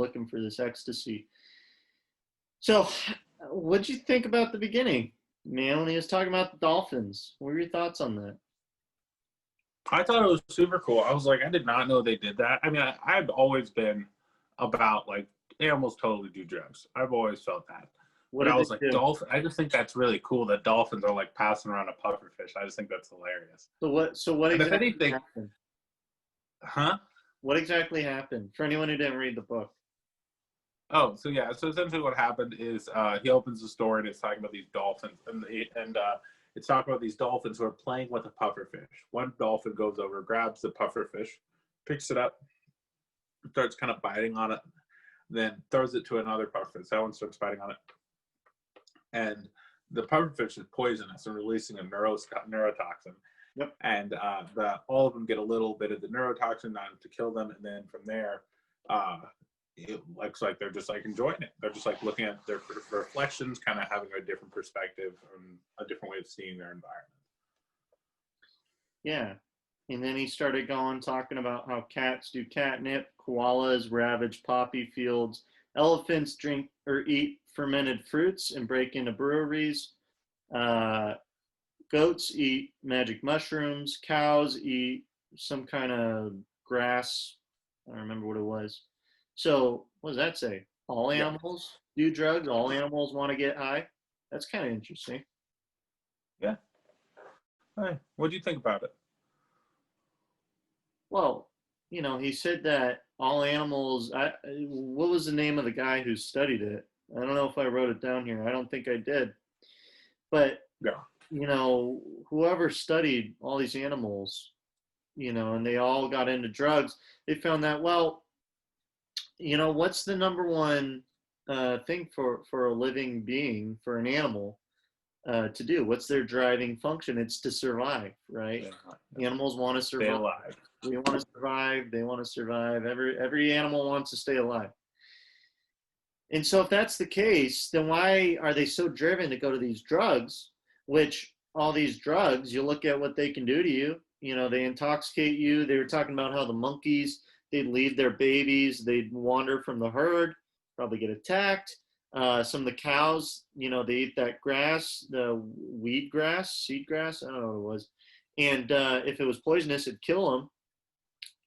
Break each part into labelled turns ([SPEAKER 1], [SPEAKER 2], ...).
[SPEAKER 1] looking for this ecstasy. So, what'd you think about the beginning, man? When he was talking about the Dolphins, what were your thoughts on that?
[SPEAKER 2] I thought it was super cool. I was like, I did not know they did that. I mean, I've always been about like animals totally do drugs. I've always felt that.
[SPEAKER 1] What
[SPEAKER 2] But I
[SPEAKER 1] did
[SPEAKER 2] was
[SPEAKER 1] they
[SPEAKER 2] like,
[SPEAKER 1] do?
[SPEAKER 2] dolphin. I just think that's really cool that dolphins are like passing around a pufferfish. I just think that's hilarious.
[SPEAKER 1] So what
[SPEAKER 2] And if
[SPEAKER 1] exactly
[SPEAKER 2] anything,
[SPEAKER 1] happened?
[SPEAKER 2] huh?
[SPEAKER 1] What exactly happened for anyone who didn't read the book?
[SPEAKER 2] Oh, so yeah. So essentially, what happened is he opens the story and it's talking about these dolphins, and it's talking about these dolphins who are playing with a pufferfish. One dolphin goes over, grabs the pufferfish, picks it up, starts kind of biting on it, then throws it to another pufferfish. That one starts biting on it, and the pufferfish is poisonous and releasing a neurotoxin.
[SPEAKER 1] Yep.
[SPEAKER 2] And all of them get a little bit of the neurotoxin, not to kill them, and then from there, it looks like they're just like enjoying it. They're just like looking at their reflections, kind of having a different perspective and a different way of seeing their environment.
[SPEAKER 1] Yeah. And then he started going talking about how cats do catnip, koalas ravage poppy fields, elephants drink or eat fermented fruits and break into breweries, uh, goats eat magic mushrooms, cows eat some kind of grass. I don't remember what it was. So, what does that say? All
[SPEAKER 2] Yeah.
[SPEAKER 1] animals do drugs, all animals want to get high. That's kind of interesting.
[SPEAKER 2] Yeah. Hey, what do you think about it?
[SPEAKER 1] Well, he said that all animals. What was the name of the guy who studied it? I don't know if I wrote it down here. I don't think I did. But
[SPEAKER 2] Yeah.
[SPEAKER 1] you know, whoever studied all these animals, and they all got into drugs, they found that, well, what's the number one thing for a living being, for an animal to do? What's their driving function? It's to survive, right? Animals want to
[SPEAKER 2] Stay
[SPEAKER 1] survive.
[SPEAKER 2] alive.
[SPEAKER 1] We want to survive. They want to survive. Every animal wants to stay alive. And so, if that's the case, then why are they so driven to go to these drugs? Which all these drugs, you look at what they can do to you. They intoxicate you. They were talking about how the monkeys, they'd leave their babies, they'd wander from the herd, probably get attacked. Some of the cows, they eat that grass, the weed grass, seed grass, I don't know what it was. And if it was poisonous, it'd kill them.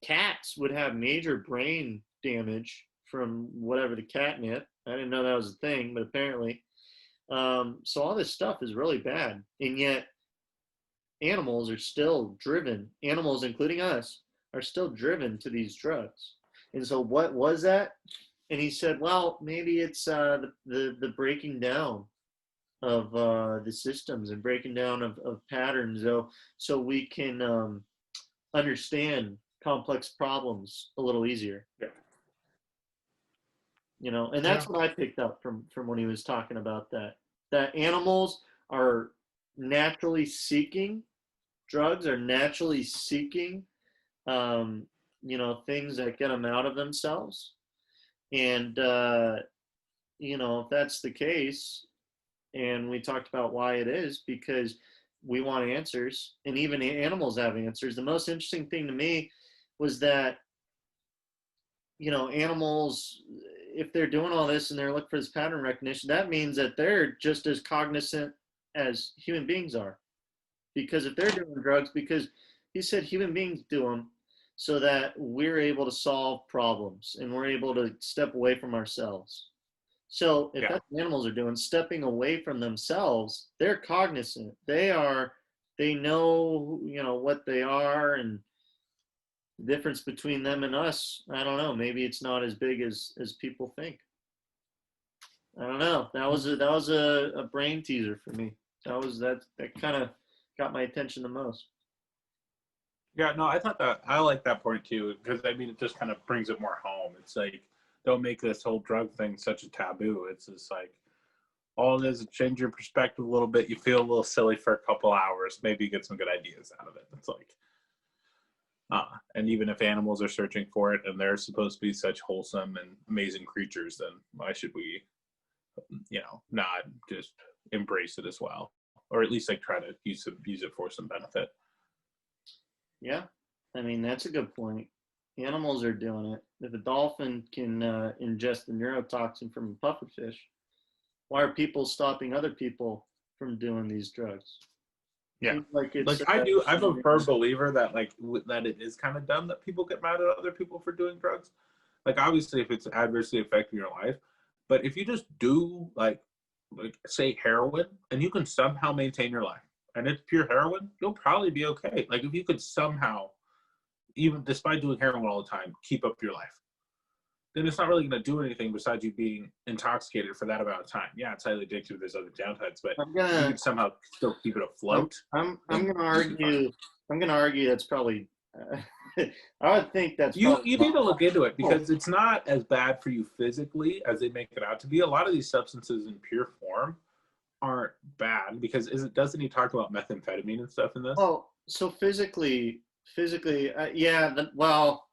[SPEAKER 1] Cats would have major brain damage from whatever the catnip. I didn't know that was a thing, but apparently. So all this stuff is really bad, and yet animals are still driven. Animals, including us, are still driven to these drugs. And so, what was that? And he said, well, maybe it's the breaking down of the systems and breaking down of patterns, so we can understand complex problems a little easier.
[SPEAKER 2] Yeah.
[SPEAKER 1] And
[SPEAKER 2] Yeah.
[SPEAKER 1] that's what I picked up from when he was talking about that animals are naturally seeking drugs, are naturally seeking things that get them out of themselves. And if that's the case, and we talked about why it is, because we want answers, and even animals have answers. The most interesting thing to me was that animals, if they're doing all this and they're looking for this pattern recognition, that means that they're just as cognizant as human beings are. Because if they're doing drugs, because he said human beings do them so that we're able to solve problems and we're able to step away from ourselves. So if
[SPEAKER 2] Yeah.
[SPEAKER 1] that's what animals are doing, stepping away from themselves, they're cognizant. They know, what they are, and the difference between them and us, I don't know. Maybe it's not as big as people think. I don't know. That was a brain teaser for me. That kind of got my attention the most.
[SPEAKER 2] Yeah, no, I thought that I like that point too, because I mean, it just kind of brings it more home. It's like, don't make this whole drug thing such a taboo. It's just like, all it is change your perspective a little bit. You feel a little silly for a couple hours. Maybe you get some good ideas out of it. It's like, and even if animals are searching for it and they're supposed to be such wholesome and amazing creatures, then why should we, not just embrace it as well, or at least like try to use it for some benefit?
[SPEAKER 1] Yeah, I mean, that's a good point. Animals are doing it. If a dolphin can ingest a neurotoxin from a pufferfish, why are people stopping other people from doing these drugs?
[SPEAKER 2] Yeah.
[SPEAKER 1] Seems like
[SPEAKER 2] Like
[SPEAKER 1] it's
[SPEAKER 2] I'm a firm believer that that it is kind of dumb that people get mad at other people for doing drugs. Like obviously if it's adversely affecting your life, but if you just do like say heroin and you can somehow maintain your life and it's pure heroin, you'll probably be okay. Like if you could somehow, even despite doing heroin all the time, keep up your life, then it's not really going to do anything besides you being intoxicated for that amount of time. Yeah, it's highly addictive. There's other downsides, but
[SPEAKER 1] I'm
[SPEAKER 2] if you
[SPEAKER 1] gonna
[SPEAKER 2] could somehow still keep it
[SPEAKER 1] I'm
[SPEAKER 2] afloat,
[SPEAKER 1] I'm
[SPEAKER 2] then
[SPEAKER 1] gonna
[SPEAKER 2] you'd be fine.
[SPEAKER 1] argue. I'm gonna argue that's probably. I would think that's
[SPEAKER 2] You
[SPEAKER 1] probably
[SPEAKER 2] you need to look into it
[SPEAKER 1] wrong.
[SPEAKER 2] because it's not as bad for you physically as they make it out to be. A lot of these substances in pure form aren't bad because doesn't he talk about methamphetamine and stuff in this?
[SPEAKER 1] Oh, so physically, yeah. Well,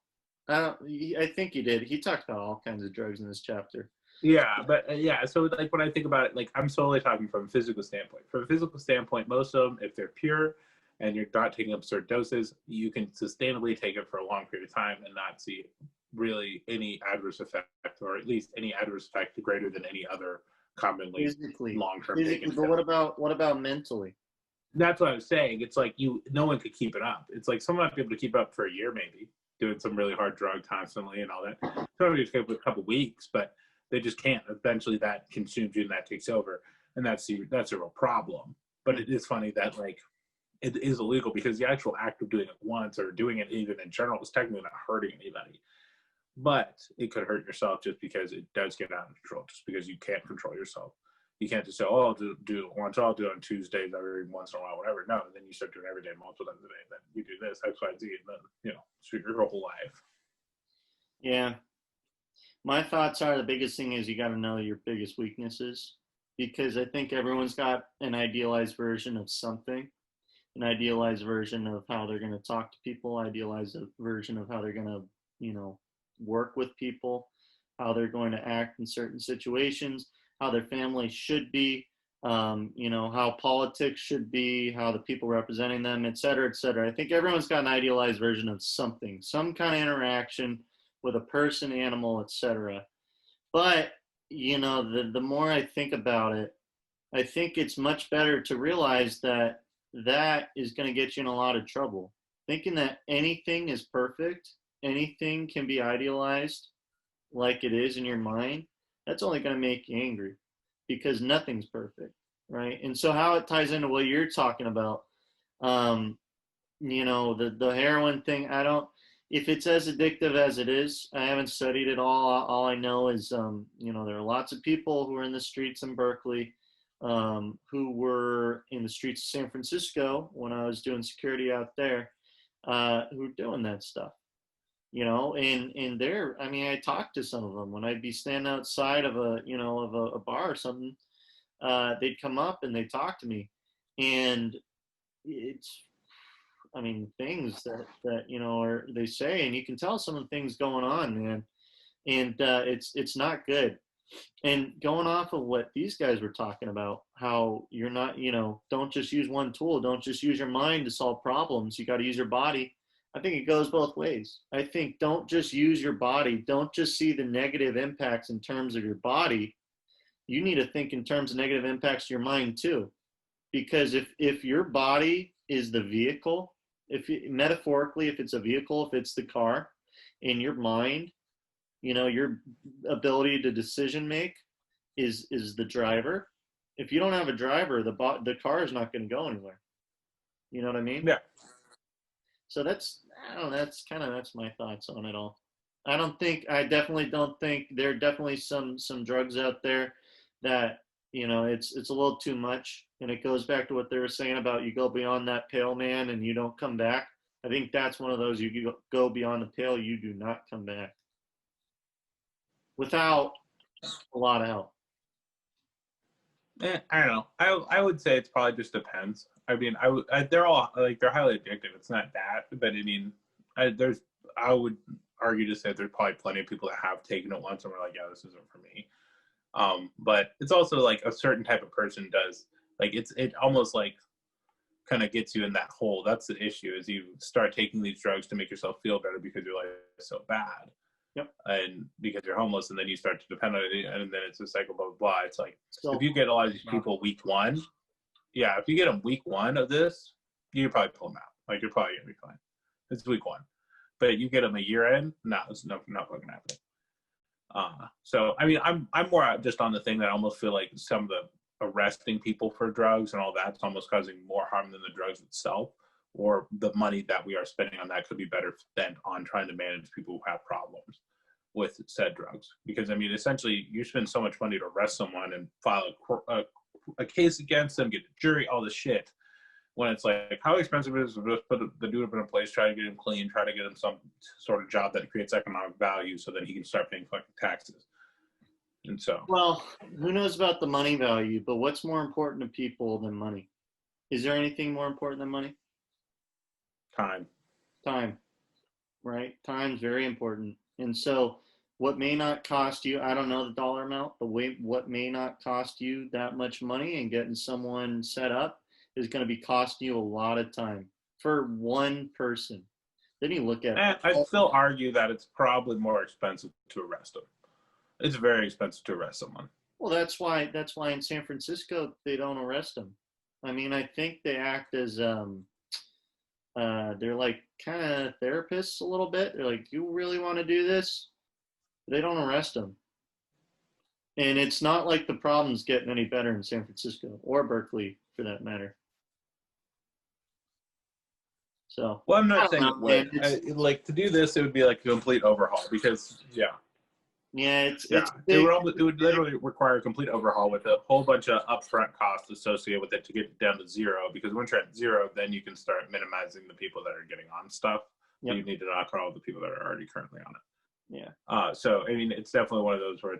[SPEAKER 1] I don't. I think he did. He talked about all kinds of drugs in this chapter.
[SPEAKER 2] Yeah, but yeah. So like when I think about it, like I'm solely talking from a physical standpoint. From a physical standpoint, most of them, if they're pure and you're not taking absurd doses, you can sustainably take it for a long period of time and not see really any adverse effect, or at least any adverse effect greater than any other commonly
[SPEAKER 1] Physically,
[SPEAKER 2] long-term taken
[SPEAKER 1] physically. But
[SPEAKER 2] pill.
[SPEAKER 1] what about mentally?
[SPEAKER 2] That's what I was saying. It's like no one could keep it up. It's like someone might be able to keep it up for a year, maybe doing some really hard drug constantly and all that. Somebody just keep it a couple weeks, but they just can't. Eventually, that consumes you and that takes over, and that's a real problem. But
[SPEAKER 1] Hmm.
[SPEAKER 2] it is funny that like it is illegal because the actual act of doing it once or doing it even in general is technically not hurting anybody. But it could hurt yourself just because it does get out of control, just because you can't control yourself. You can't just say, "Oh, I'll do it once. I'll do it on Tuesdays every once in a while, whatever." No, then you start doing it every day, multiple times a day. Then you do this X, Y, Z, and then so your whole life.
[SPEAKER 1] Yeah, my thoughts are the biggest thing is you got to know your biggest weaknesses because I think everyone's got an idealized version of something, an idealized version of how they're going to talk to people, idealized version of how they're going to, you know, work with people, how they're going to act in certain situations, how their family should be, how politics should be, how the people representing them, et cetera, et cetera. I think everyone's got an idealized version of something, some kind of interaction with a person, animal, et cetera. But the more I think about it, I think it's much better to realize that that is going to get you in a lot of trouble. Thinking that anything is perfect, anything can be idealized like it is in your mind, that's only going to make you angry because nothing's perfect, right? And so, how it ties into what you're talking about, um, the heroin thing, I don't, if it's as addictive as it is, I haven't studied it all I know is there are lots of people who are in the streets in Berkeley, who were in the streets of San Francisco when I was doing security out there, who were doing that stuff, and there, I mean, I talked to some of them when I'd be standing outside of a bar or something. They'd come up and they'd talk to me, and it's, I mean, things that are they say, and you can tell some of the things going on, man, and it's not good. And going off of what these guys were talking about, how you're not, don't just use one tool, don't just use your mind to solve problems. You got to use your body. I think it goes both ways. I think don't just use your body, don't just see the negative impacts in terms of your body. You need to think in terms of negative impacts to your mind too, because if your body is the vehicle, if metaphorically, if it's a vehicle, if it's the car, in your mind, your ability to decision make is the driver. If you don't have a driver, the car is not going to go anywhere. You know what I mean?
[SPEAKER 2] Yeah,
[SPEAKER 1] So that's, I don't know, that's my thoughts on it all. I definitely don't think, there are definitely some drugs out there that, it's a little too much, and it goes back to what they were saying about you go beyond that pale, man, and you don't come back. I think that's one of those, you go beyond the pale, you do not come back without a lot of help.
[SPEAKER 2] I don't know. I would say it's probably just depends. I mean, they're all like they're highly addictive. It's not that, but I mean, I would argue to say there's probably plenty of people that have taken it once and were like, yeah, this isn't for me. But it's also like a certain type of person does, like it almost like kind of gets you in that hole. That's the issue, is you start taking these drugs to make yourself feel better because your life is so bad.
[SPEAKER 1] Yep.
[SPEAKER 2] And because you're homeless, and then you start to depend on it, and then it's a cycle, blah, blah, blah. It's like,
[SPEAKER 1] So
[SPEAKER 2] if you get a lot of these people week one, if you get them week one of this, you probably pull them out. Like, you're probably going to be fine. It's week one. But you get them a year in, no, it's not fucking happening. So, I mean, I'm more just on the thing that I almost feel like some of the arresting people for drugs and all that's almost causing more harm than the drugs itself, or the money that we are spending on that could be better spent on trying to manage people who have problems with said drugs. Because, I mean, essentially, you spend so much money to arrest someone and file a case against them, get a jury, all this shit, when it's like, how expensive is it to just put the dude up in a place, try to get him clean, try to get him some sort of job that creates economic value so that he can start paying fucking taxes. And so,
[SPEAKER 1] well, who knows about the money value, but what's more important to people than money? Is there anything more important than money?
[SPEAKER 2] time.
[SPEAKER 1] Time, right? Time's very important. And so what may not cost you, I don't know the dollar amount, but what may not cost you that much money and getting someone set up is going to be costing you a lot of time for one person. Then you look at,
[SPEAKER 2] And I'd still argue that it's probably more expensive to arrest them. It's very expensive to arrest someone.
[SPEAKER 1] well, that's why in San Francisco they don't arrest them. I mean, I think they act as they're like kind of therapists a little bit. They're like, you really want to do this? They don't arrest them. And it's not like the problem's getting any better in San Francisco or Berkeley for that matter. So,
[SPEAKER 2] Well, I'm not
[SPEAKER 1] I
[SPEAKER 2] saying
[SPEAKER 1] don't know,
[SPEAKER 2] it would.
[SPEAKER 1] man.
[SPEAKER 2] Like, to do this, it would be like a complete overhaul because,
[SPEAKER 1] It's
[SPEAKER 2] it
[SPEAKER 1] big.
[SPEAKER 2] would literally require a complete overhaul with a whole bunch of upfront costs associated with it to get it down to zero. Because once you're at zero, then you can start minimizing the people that are getting on stuff.
[SPEAKER 1] Yep.
[SPEAKER 2] You need to knock out all the people that are already currently on it.
[SPEAKER 1] Yeah.
[SPEAKER 2] So, I mean, it's definitely one of those where it's